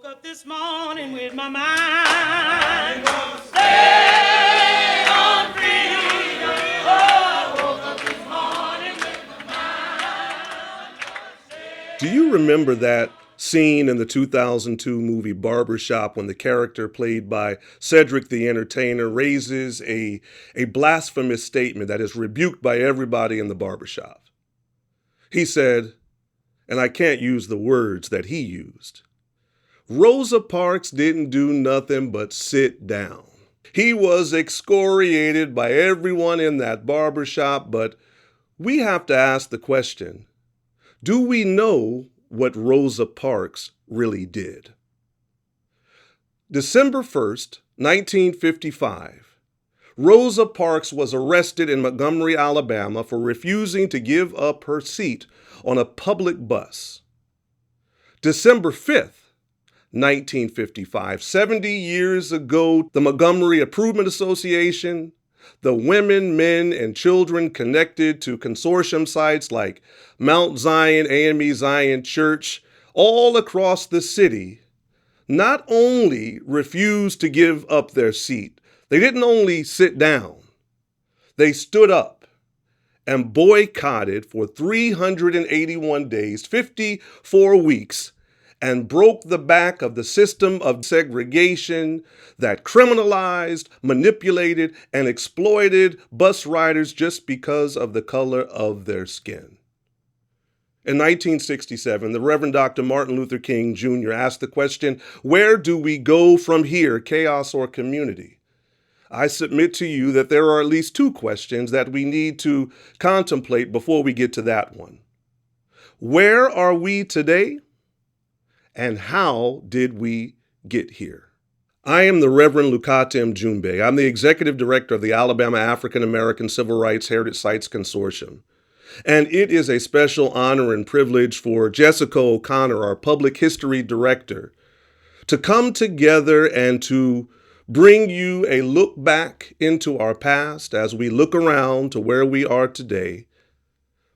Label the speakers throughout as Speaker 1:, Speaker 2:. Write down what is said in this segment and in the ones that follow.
Speaker 1: woke up this morning with my mind gonna stay on freedom. Oh, I woke up this morning with my mind gonna stay.
Speaker 2: Do you remember that scene in the 2002 movie Barbershop when the character played by Cedric the Entertainer raises a blasphemous statement that is rebuked by everybody in the barbershop? He said, and I can't use the words that he used, Rosa Parks didn't do nothing but sit down. He was excoriated by everyone in that barbershop, but we have to ask the question, do we know what Rosa Parks really did? December 1st, 1955, Rosa Parks was arrested in Montgomery, Alabama for refusing to give up her seat on a public bus. December 5th, 1955, 70 years ago, the Montgomery Improvement Association, the women, men, and children connected to consortium sites like Mount Zion, AME Zion Church, all across the city, not only refused to give up their seat, they didn't only sit down, they stood up and boycotted for 381 days, 54 weeks, and broke the back of the system of segregation that criminalized, manipulated, and exploited bus riders just because of the color of their skin. In 1967, the Reverend Dr. Martin Luther King Jr. asked the question, where do we go from here, chaos or community? I submit to you that there are at least two questions that we need to contemplate before we get to that one. Where are we today? And how did we get here? I am the Reverend Lukatem Jumbe. I'm the Executive Director of the Alabama African American Civil Rights Heritage Sites Consortium. And it is a special honor and privilege for Jessica O'Connor, our Public History Director, to come together and to bring you a look back into our past as we look around to where we are today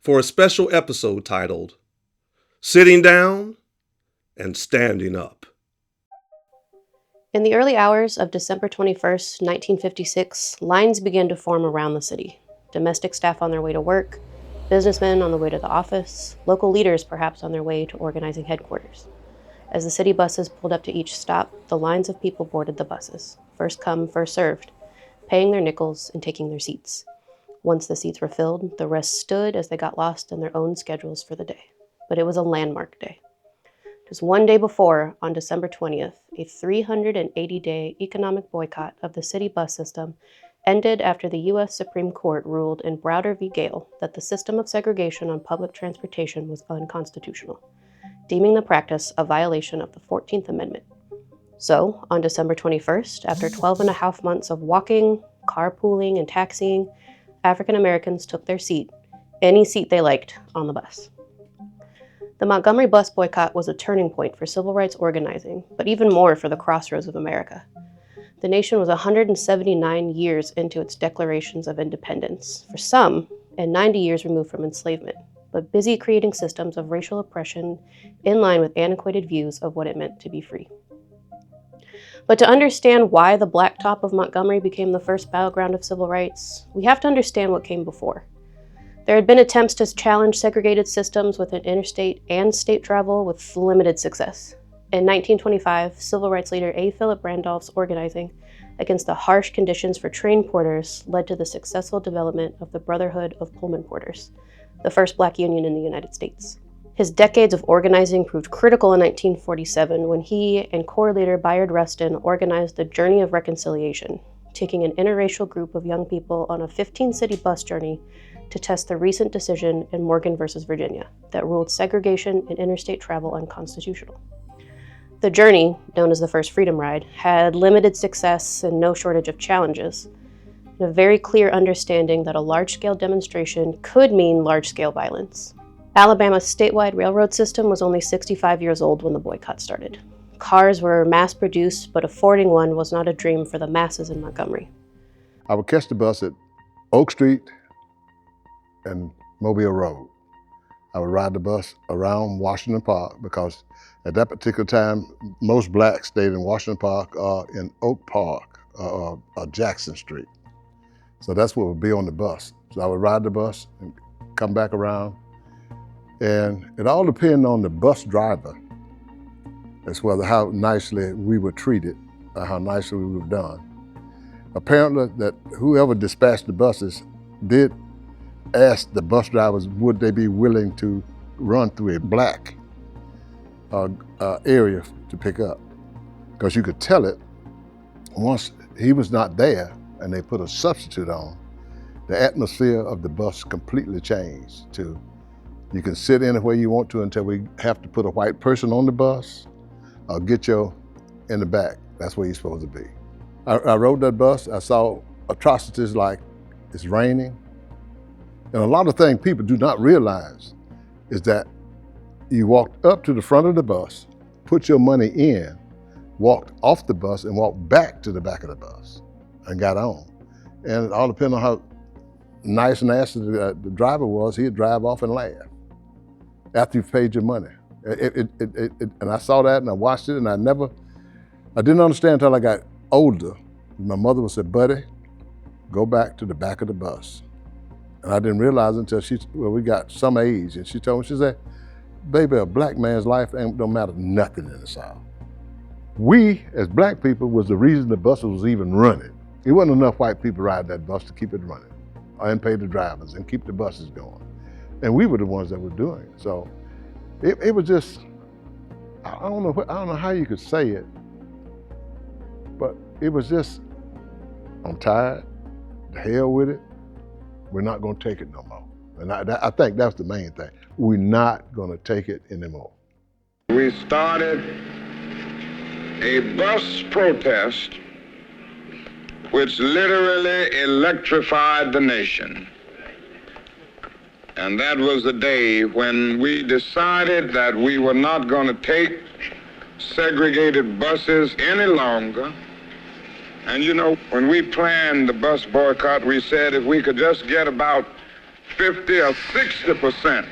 Speaker 2: for a special episode titled Sitting Down and Standing Up.
Speaker 3: In the early hours of December 21st, 1956, lines began to form around the city. Domestic staff on their way to work, businessmen on the way to the office, local leaders perhaps on their way to organizing headquarters. As the city buses pulled up to each stop, the lines of people boarded the buses, first come, first served, paying their nickels and taking their seats. Once the seats were filled, the rest stood as they got lost in their own schedules for the day. But it was a landmark day. Just one day before, on December 20th, a 380-day economic boycott of the city bus system ended after the U.S. Supreme Court ruled in Browder v. Gale that the system of segregation on public transportation was unconstitutional, deeming the practice a violation of the 14th Amendment. So, on December 21st, after 12 and a half months of walking, carpooling, and taxiing, African Americans took their seat, any seat they liked, on the bus. The Montgomery Bus Boycott was a turning point for civil rights organizing, but even more for the crossroads of America. The nation was 179 years into its declarations of independence, for some, and 90 years removed from enslavement, but busy creating systems of racial oppression in line with antiquated views of what it meant to be free. But to understand why the blacktop of Montgomery became the first battleground of civil rights, we have to understand what came before. There had been attempts to challenge segregated systems within interstate and state travel with limited success. In 1925, civil rights leader A. Philip Randolph's organizing against the harsh conditions for train porters led to the successful development of the Brotherhood of Pullman Porters, the first black union in the United States. His decades of organizing proved critical in 1947 when he and Corps leader Bayard Rustin organized the Journey of Reconciliation, taking an interracial group of young people on a 15-city bus journey to test the recent decision in Morgan versus Virginia that ruled segregation in interstate travel unconstitutional. The journey, known as the First Freedom Ride, had limited success and no shortage of challenges, and a very clear understanding that a large-scale demonstration could mean large-scale violence. Alabama's statewide railroad system was only 65 years old when the boycott started. Cars were mass-produced, but affording one was not a dream for the masses in Montgomery.
Speaker 4: I would catch the bus at Oak Street and Mobile Road. I would ride the bus around Washington Park because at that particular time, most blacks stayed in Washington Park or in Oak Park or Jackson Street. So that's what would be on the bus. So I would ride the bus and come back around. And it all depended on the bus driver as well as how nicely we were treated or how nicely we were done. Apparently that whoever dispatched the buses did ask the bus drivers would they be willing to run through a black area to pick up. Because you could tell it once he was not there and they put a substitute on, the atmosphere of the bus completely changed to you can sit anywhere you want to until we have to put a white person on the bus or get you in the back. That's where you're supposed to be. I rode that bus, I saw atrocities like it's raining. And a lot of things people do not realize is that you walked up to the front of the bus, put your money in, walked off the bus and walked back to the back of the bus and got on. And it all depended on how nice and nasty the driver was, he'd drive off and laugh after you've paid your money. And I saw that and I watched it and I didn't understand until I got older. My mother would say, buddy, go back to the back of the bus. And I didn't realize until we got some age and she told me, she said, baby, a black man's life don't matter nothing in the South. We, as black people, was the reason the bus was even running. It wasn't enough white people riding that bus to keep it running and pay the drivers and keep the buses going. And we were the ones that were doing it. So it was just, I don't know how you could say it, but it was just, I'm tired, the hell with it, we're not gonna take it no more. And I think that's the main thing. We're not gonna take it anymore.
Speaker 5: We started a bus protest which literally electrified the nation. And that was the day when we decided that we were not going to take segregated buses any longer. And you know, when we planned the bus boycott, we said if we could just get about 50 or 60%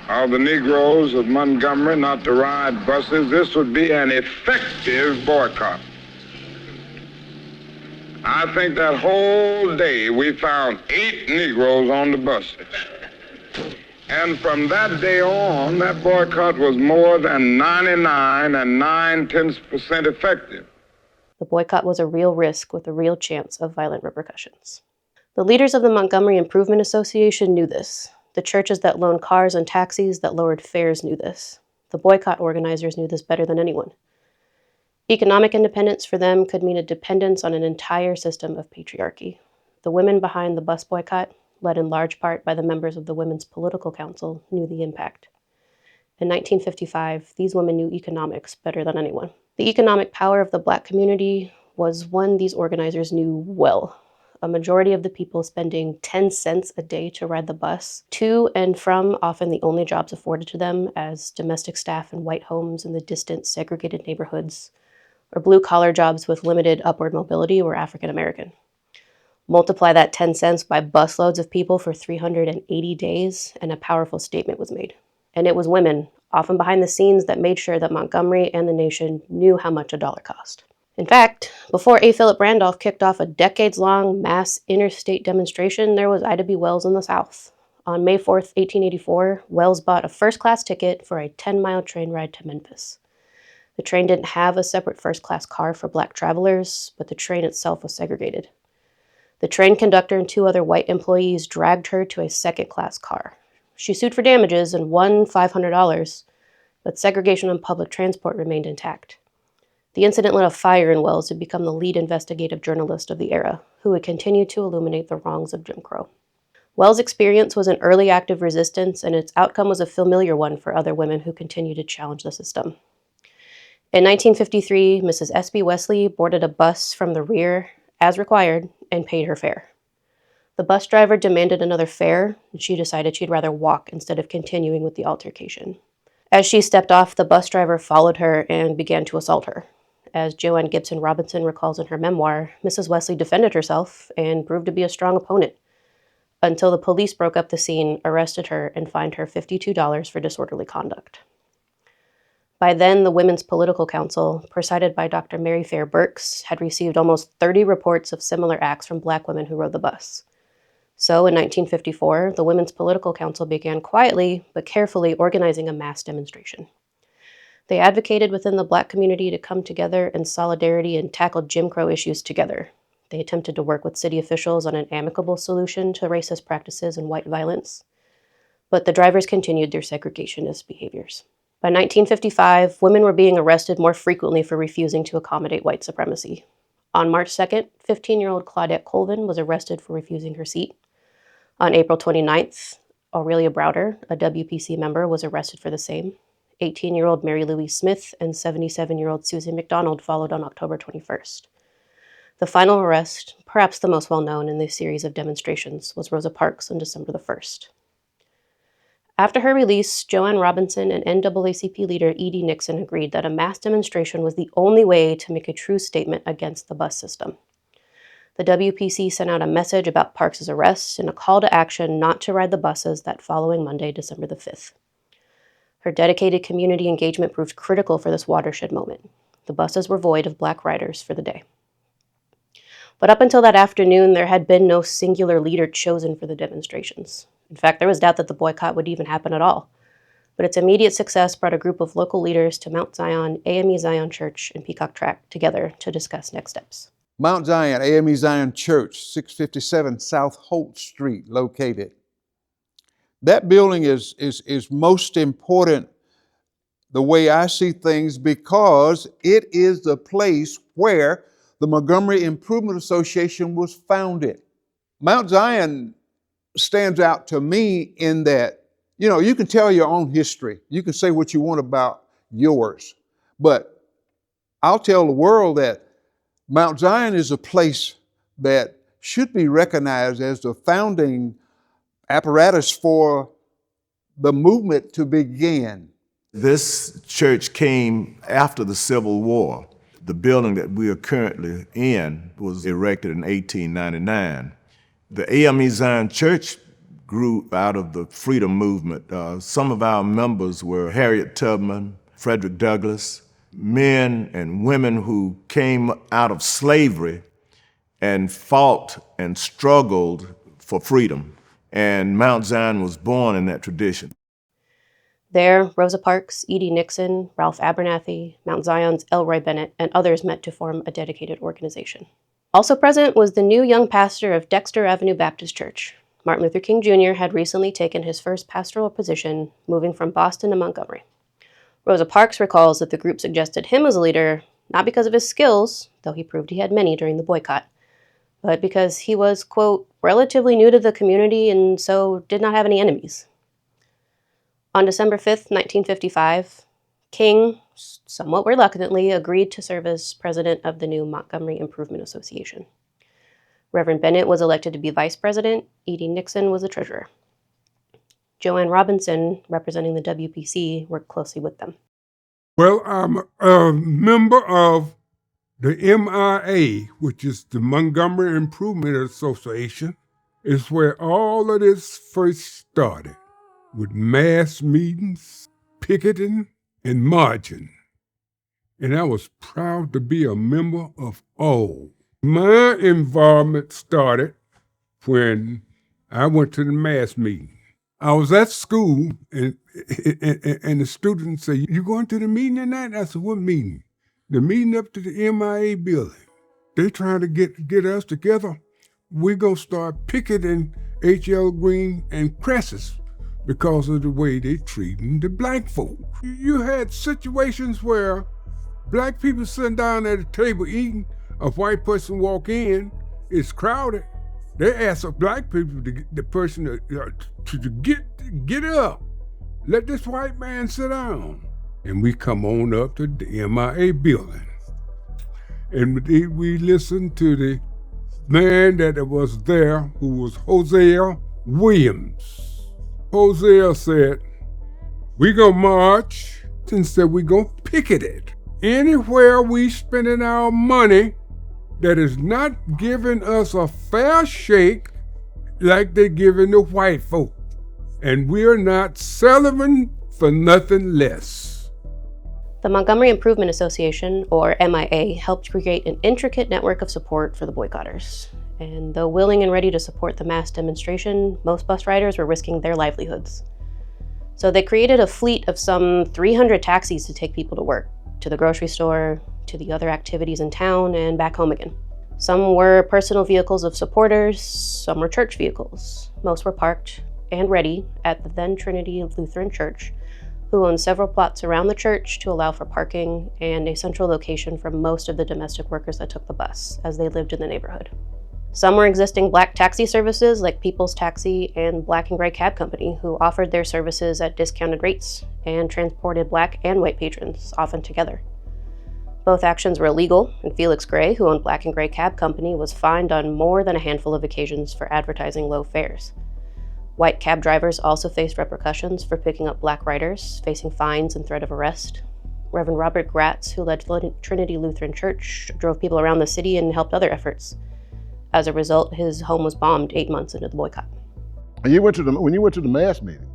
Speaker 5: of the Negroes of Montgomery not to ride buses, this would be an effective boycott. I think that whole day we found 8 Negroes on the buses. And from that day on, that boycott was more than 99 9/10% effective.
Speaker 3: The boycott was a real risk with a real chance of violent repercussions. The leaders of the Montgomery Improvement Association knew this. The churches that loaned cars and taxis that lowered fares knew this. The boycott organizers knew this better than anyone. Economic independence for them could mean a dependence on an entire system of patriarchy. The women behind the bus boycott, led in large part by the members of the Women's Political Council, knew the impact. In 1955, these women knew economics better than anyone. The economic power of the Black community was one these organizers knew well. A majority of the people spending 10 cents a day to ride the bus, to and from often the only jobs afforded to them as domestic staff in white homes in the distant segregated neighborhoods, or blue-collar jobs with limited upward mobility were African American. Multiply that 10 cents by busloads of people for 380 days, and a powerful statement was made. And it was women, often behind the scenes, that made sure that Montgomery and the nation knew how much a dollar cost. In fact, before A. Philip Randolph kicked off a decades-long mass interstate demonstration, there was Ida B. Wells in the South. On May 4th, 1884, Wells bought a first-class ticket for a 10-mile train ride to Memphis. The train didn't have a separate first-class car for Black travelers, but the train itself was segregated. The train conductor and 2 other white employees dragged her to a second-class car. She sued for damages and won $500, but segregation on public transport remained intact. The incident lit a fire in Wells to become the lead investigative journalist of the era, who would continue to illuminate the wrongs of Jim Crow. Wells' experience was an early act of resistance, and its outcome was a familiar one for other women who continued to challenge the system. In 1953, Mrs. S.B. Wesley boarded a bus from the rear, as required, and paid her fare. The bus driver demanded another fare, and she decided she'd rather walk instead of continuing with the altercation. As she stepped off, the bus driver followed her and began to assault her. As Joanne Gibson Robinson recalls in her memoir, Mrs. Wesley defended herself and proved to be a strong opponent. until the police broke up the scene, arrested her, and fined her $52 for disorderly conduct. By then, the Women's Political Council, presided by Dr. Mary Fair Burks, had received almost 30 reports of similar acts from Black women who rode the bus. So in 1954, the Women's Political Council began quietly but carefully organizing a mass demonstration. They advocated within the Black community to come together in solidarity and tackle Jim Crow issues together. They attempted to work with city officials on an amicable solution to racist practices and white violence. But the drivers continued their segregationist behaviors. By 1955, women were being arrested more frequently for refusing to accommodate white supremacy. On March 2nd, 15-year-old Claudette Colvin was arrested for refusing her seat. On April 29th, Aurelia Browder, a WPC member, was arrested for the same. 18-year-old Mary Louise Smith and 77-year-old Susan McDonald followed on October 21st. The final arrest, perhaps the most well-known in this series of demonstrations, was Rosa Parks on December the 1st. After her release, Joanne Robinson and NAACP leader E.D. Nixon agreed that a mass demonstration was the only way to make a true statement against the bus system. The WPC sent out a message about Parks' arrest and a call to action not to ride the buses that following Monday, December the 5th. Her dedicated community engagement proved critical for this watershed moment. The buses were void of Black riders for the day. But up until that afternoon, there had been no singular leader chosen for the demonstrations. In fact, there was doubt that the boycott would even happen at all. But its immediate success brought a group of local leaders to Mount Zion, AME Zion Church, and Peacock Track together to discuss next steps.
Speaker 6: Mount Zion, AME Zion Church, 657 South Holt Street, located. That building is most important the way I see things because it is the place where the Montgomery Improvement Association was founded. Mount Zion stands out to me in that, you can tell your own history. You can say what you want about yours. But I'll tell the world that Mount Zion is a place that should be recognized as the founding apparatus for the movement to begin.
Speaker 7: This church came after the Civil War. The building that we are currently in was erected in 1899. The AME Zion Church grew out of the freedom movement. Some of our members were Harriet Tubman, Frederick Douglass, men and women who came out of slavery and fought and struggled for freedom. And Mount Zion was born in that tradition.
Speaker 3: There, Rosa Parks, E.D. Nixon, Ralph Abernathy, Mount Zion's Elroy Bennett, and others met to form a dedicated organization. Also present was the new young pastor of Dexter Avenue Baptist Church. Martin Luther King Jr. had recently taken his first pastoral position, moving from Boston to Montgomery. Rosa Parks recalls that the group suggested him as a leader, not because of his skills, though he proved he had many during the boycott, but because he was, quote, relatively new to the community and so did not have any enemies. On December 5th, 1955, King, somewhat reluctantly, agreed to serve as president of the new Montgomery Improvement Association. Reverend Bennett was elected to be vice president. E.D. Nixon was the treasurer. Joanne Robinson, representing the WPC, worked closely with them.
Speaker 8: Well, I'm a member of the MIA, which is the Montgomery Improvement Association. It's where all of this first started, with mass meetings, picketing, and marching. And I was proud to be a member of all. My involvement started when I went to the mass meeting. I was at school, and the students say, "You going to the meeting tonight?" I said, "What meeting?" "The meeting up to the MIA building. They trying to get us together. We're going to start picketing H.L. Green and Cresses because of the way they treating the black folk." You had situations where black people sitting down at a table eating, a white person walk in, it's crowded. They ask the black people, the person to get up. Let this white man sit down. And we come on up to the MIA building. And we listen to the man that was there, who was Hosea Williams. Hosea said, "We gonna march," and said we gonna picket it. Anywhere we spending our money that is not giving us a fair shake like they giving the white folk. And we're not settling for nothing less.
Speaker 3: The Montgomery Improvement Association, or MIA, helped create an intricate network of support for the boycotters. And though willing and ready to support the mass demonstration, most bus riders were risking their livelihoods. So they created a fleet of some 300 taxis to take people to work, to the grocery store, to the other activities in town, and back home again. Some were personal vehicles of supporters, some were church vehicles. Most were parked and ready at the then Trinity Lutheran Church, who owned several plots around the church to allow for parking and a central location for most of the domestic workers that took the bus, as they lived in the neighborhood. Some were existing black taxi services like People's Taxi and Black and Gray Cab Company, who offered their services at discounted rates and transported black and white patrons, often together. Both actions were illegal, and Felix Gray, who owned Black and Gray Cab Company, was fined on more than a handful of occasions for advertising low fares. White cab drivers also faced repercussions for picking up black riders, facing fines and threat of arrest. Reverend Robert Gratz, who led Trinity Lutheran Church, drove people around the city and helped other efforts. As a result, his home was bombed 8 months into the boycott.
Speaker 4: And when you went to the mass meeting,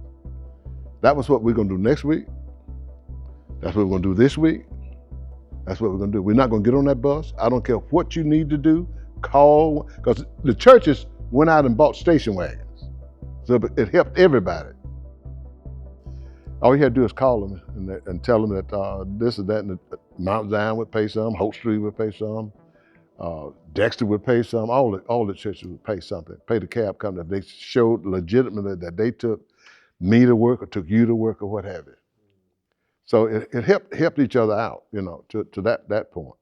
Speaker 4: that was what we're going to do next week. That's what we're going to do this week. That's what we're going to do. We're not going to get on that bus. I don't care what you need to do. Call, because the churches went out and bought station wagons. So it helped everybody. All you had to do is call them and tell them that this or that, and Mount Zion would pay some, Hope Street would pay some, Dexter would pay some, all the churches would pay something, pay the cab company. They showed legitimately that they took me to work or took you to work or what have you. So it helped each other out, to that point.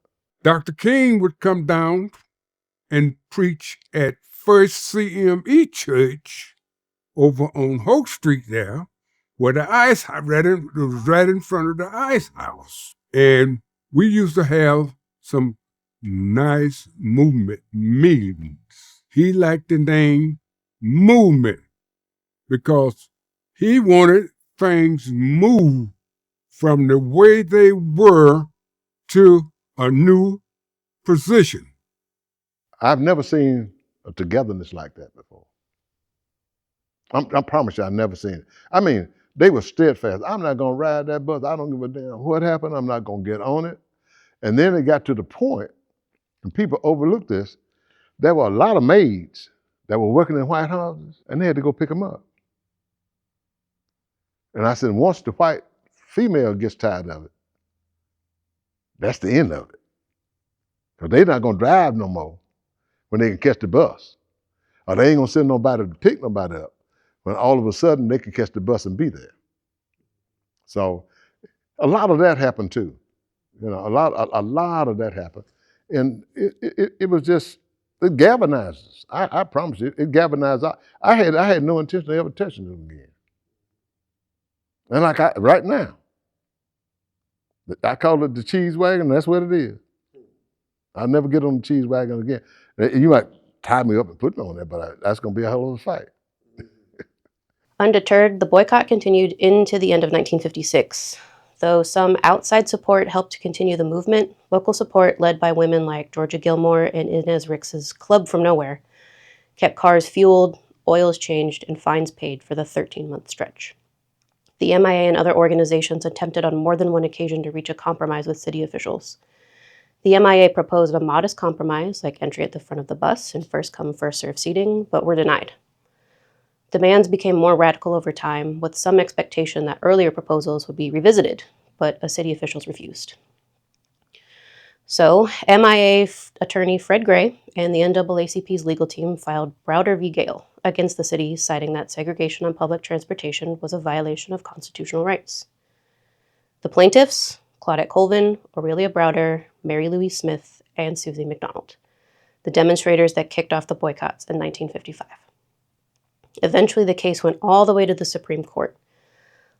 Speaker 8: Dr. King would come down and preach at First CME Church over on Hope Street there, where the ice house, was right in front of the ice house. And we used to have some nice movement meetings. He liked the name movement because he wanted things moved from the way they were to a new position.
Speaker 4: I've never seen a togetherness like that before. I promise you, I've never seen it. I mean, they were steadfast. I'm not going to ride that bus. I don't give a damn what happened. I'm not going to get on it. And then it got to the point, and people overlooked this, there were a lot of maids that were working in white houses, and they had to go pick them up. And I said, once the white female gets tired of it, that's the end of it. Because they're not going to drive no more when they can catch the bus. Or they ain't going to send nobody to pick nobody up when all of a sudden they can catch the bus and be there. So a lot of that happened too. A lot of that happened. And it was just, it galvanized us. I promise you, it galvanized. I had no intention of ever touching them again. And right now, I call it the cheese wagon, that's what it is. I'll never get on the cheese wagon again. You might tie me up and put me on there, but that's going to be a hell of a fight.
Speaker 3: Undeterred, the boycott continued into the end of 1956. Though some outside support helped to continue the movement, local support led by women like Georgia Gilmore and Inez Rix's Club from Nowhere kept cars fueled, oils changed, and fines paid for the 13-month stretch. The MIA and other organizations attempted on more than one occasion to reach a compromise with city officials. The MIA proposed a modest compromise, like entry at the front of the bus and first-come, first-served seating, but were denied. Demands became more radical over time, with some expectation that earlier proposals would be revisited, but city officials refused. So, MIA attorney Fred Gray and the NAACP's legal team filed Browder v. Gale against the city, citing that segregation on public transportation was a violation of constitutional rights. The plaintiffs, Claudette Colvin, Aurelia Browder, Mary Louise Smith, and Susie McDonald, the demonstrators that kicked off the boycotts in 1955. Eventually, the case went all the way to the Supreme Court.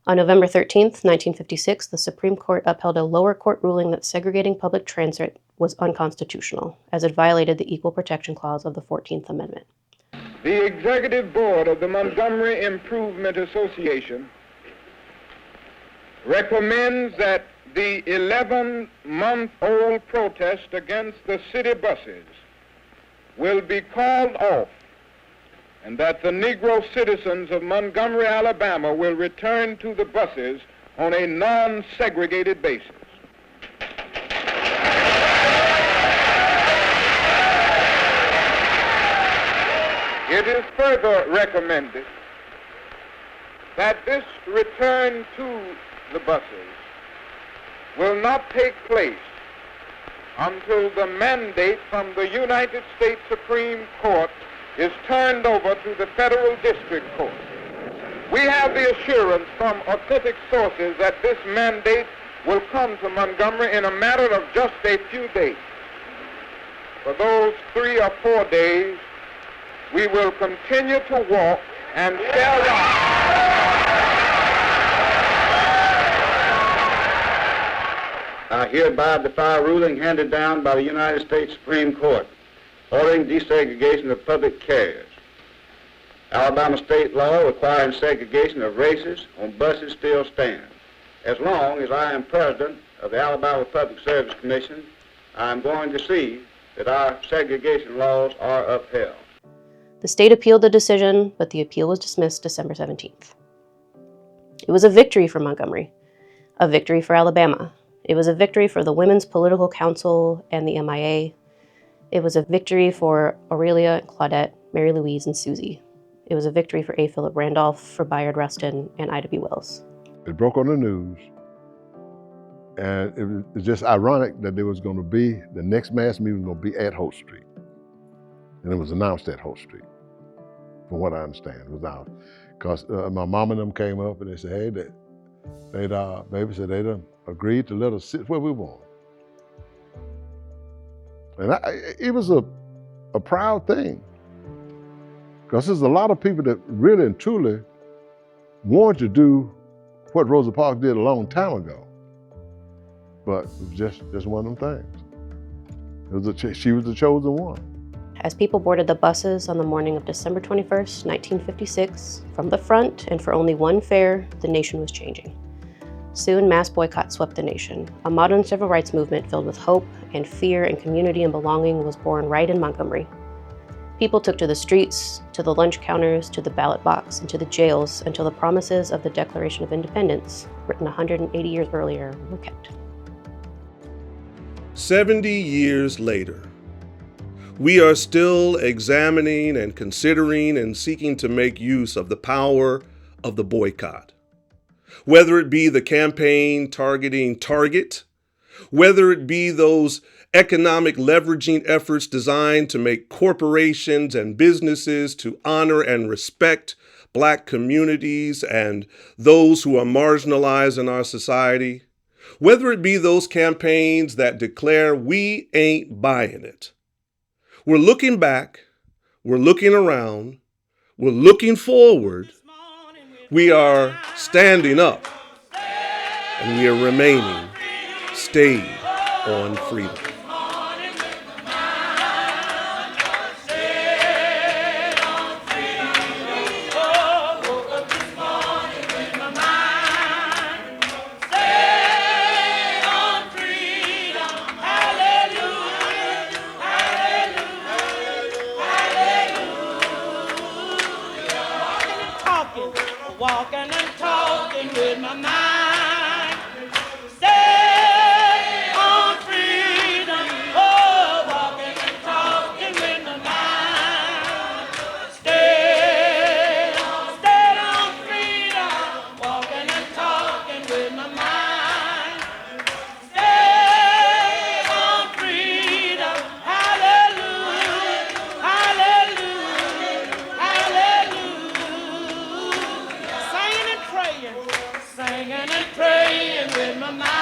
Speaker 3: On November 13th, 1956, the Supreme Court upheld a lower court ruling that segregating public transit was unconstitutional, as it violated the Equal Protection Clause of the 14th Amendment.
Speaker 5: The Executive Board of the Montgomery Improvement Association recommends that the 11-month-old protest against the city buses will be called off and that the Negro citizens of Montgomery, Alabama will return to the buses on a non-segregated basis. It is further recommended that this return to the buses will not take place until the mandate from the United States Supreme Court is turned over to the Federal District Court. We have the assurance from authentic sources that this mandate will come to Montgomery in a matter of just a few days. For those 3 or 4 days, we will continue to walk and sell out.
Speaker 9: I hereby defy a ruling handed down by the United States Supreme Court ordering desegregation of public carriers. Alabama state law requiring segregation of races on buses still stands. As long as I am president of the Alabama Public Service Commission, I am going to see that our segregation laws are upheld.
Speaker 3: The state appealed the decision, but the appeal was dismissed December 17th. It was a victory for Montgomery, a victory for Alabama. It was a victory for the Women's Political Council and the MIA. It was a victory for Aurelia and Claudette, Mary Louise and Susie. It was a victory for A. Philip Randolph, for Bayard Rustin, and Ida B. Wells.
Speaker 4: It broke on the news, and it was just ironic that there was going to be, the next mass meeting was going to be at Holt Street. And it was announced at Holt Street, from what I understand. It was out. Because my mom and them came up and they said, hey, baby said they done agreed to let us sit where we want. And it was a proud thing. Because there's a lot of people that really and truly wanted to do what Rosa Parks did a long time ago. But it was just one of them things. She was the chosen one.
Speaker 3: As people boarded the buses on the morning of December 21st, 1956, from the front and for only one fare, the nation was changing. Soon, mass boycott swept the nation. A modern civil rights movement filled with hope and fear and community and belonging was born right in Montgomery. People took to the streets, to the lunch counters, to the ballot box, and to the jails until the promises of the Declaration of Independence, written 180 years earlier, were kept.
Speaker 2: 70 years later, we are still examining and considering and seeking to make use of the power of the boycott. Whether it be the campaign targeting Target, whether it be those economic leveraging efforts designed to make corporations and businesses to honor and respect Black communities and those who are marginalized in our society, whether it be those campaigns that declare we ain't buying it. We're looking back, we're looking around, we're looking forward, we are standing up, and we are remaining stayed on freedom.
Speaker 1: Walking and talking with my mind. Stay on freedom. Oh, walking and talking with my mind. Stay on freedom. Walking and talking with my mind. Stay on freedom. Hallelujah. Hallelujah. Hallelujah. Singing and praying with my mind.